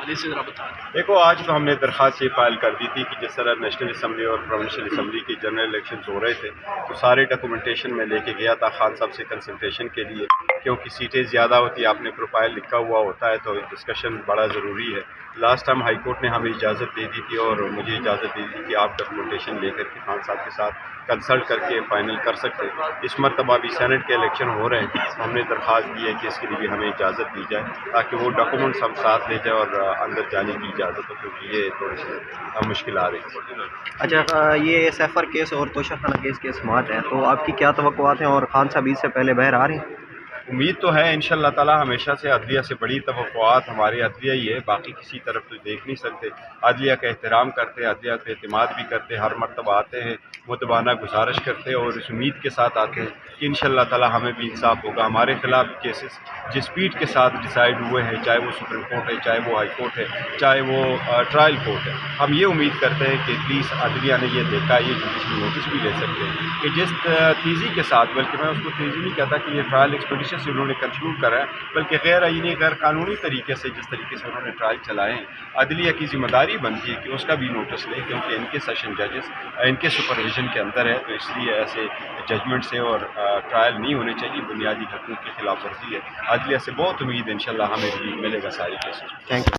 حوالے سے ذرا بتا دیں۔ دیکھو، آج تو ہم نے درخواست یہ فائل کر دی تھی کہ جس طرح نیشنل اسمبلی اور پروونشل اسمبلی کی جنرل الیکشنز ہو رہے تھے تو سارے ڈاکومنٹیشن میں لے کے گیا تھا خان صاحب سے کنسلٹیشن کے لیے، کیونکہ سیٹیں زیادہ ہوتی ہیں، آپ نے پروفائل لکھا ہوا ہوتا ہے تو ڈسکشن بڑا ضروری ہے۔ لاسٹ ٹائم ہائی کورٹ نے ہمیں اجازت دے دی تھی اور مجھے اجازت دے دی کہ آپ ڈاکومنٹیشن لے کر کے خان صاحب کے ساتھ کنسلٹ کر کے فائنل کر سکتے ہیں۔ اس مرتبہ ابھی سینٹ کے الیکشن ہو رہے ہیں، ہم نے درخواست دی ہے کہ اس کے لیے بھی ہمیں اجازت دی جائے تاکہ وہ ڈاکومنٹس ہم ساتھ لے جائیں اور اندر جانے کی اجازت ہو، کیونکہ یہ تھوڑی سی مشکل آ رہی تھی۔ اچھا، یہ سیفر کیس اور توشہ خانہ کیس کے سماعت ہیں، تو آپ کی کیا توقعات ہیں اور خان صاحب عید سے پہلے باہر آ رہے ہیں؟ امید تو ہے انشاءاللہ تعالی، ہمیشہ سے عدلیہ سے بڑی توقعات ہماری عدلیہ ہی ہے، باقی کسی طرف تو دیکھ نہیں سکتے۔ عدلیہ کا احترام کرتے ہیں، عدلیہ کا اعتماد بھی کرتے ہیں، ہر مرتبہ آتے ہیں، مدبانہ گزارش کرتے ہیں اور اس امید کے ساتھ آتے ہیں کہ انشاءاللہ تعالی ہمیں بھی انصاف ہوگا۔ ہمارے خلاف کیسز جس اسپیڈ کے ساتھ ڈیسائیڈ ہوئے ہیں، چاہے وہ سپریم کورٹ ہے، چاہے وہ ہائی کورٹ ہے، چاہے وہ ٹرائل کورٹ ہے، ہم یہ امید کرتے ہیں کہ پلیز عدلیہ نے یہ دیکھا، یہ جوڈیشل نوٹس بھی لے سکتے ہیں کہ جس تیزی کے ساتھ، بلکہ میں اس کو تیزی نہیں کہتا کہ یہ ٹرائل ایکسپیڈیشن سے انہوں نے کنکلوڈ کرا ہے، بلکہ غیر آئینی غیر قانونی طریقے سے جس طریقے سے انہوں نے ٹرائل چلائے ہیں، عدلیہ کی ذمہ داری بنتی ہے کہ اس کا بھی نوٹس لے، کیونکہ ان کے سیشن ججز ان کے سپرویژن کے اندر ہے، تو اس لیے ایسے ججمنٹ سے اور ٹرائل نہیں ہونے چاہیے، بنیادی حقوق کی خلاف ورزی ہے۔ عدلیہ سے بہت امید انشاءاللہ ہمیں بھی ملے گا ساری کیسز۔ Thank you.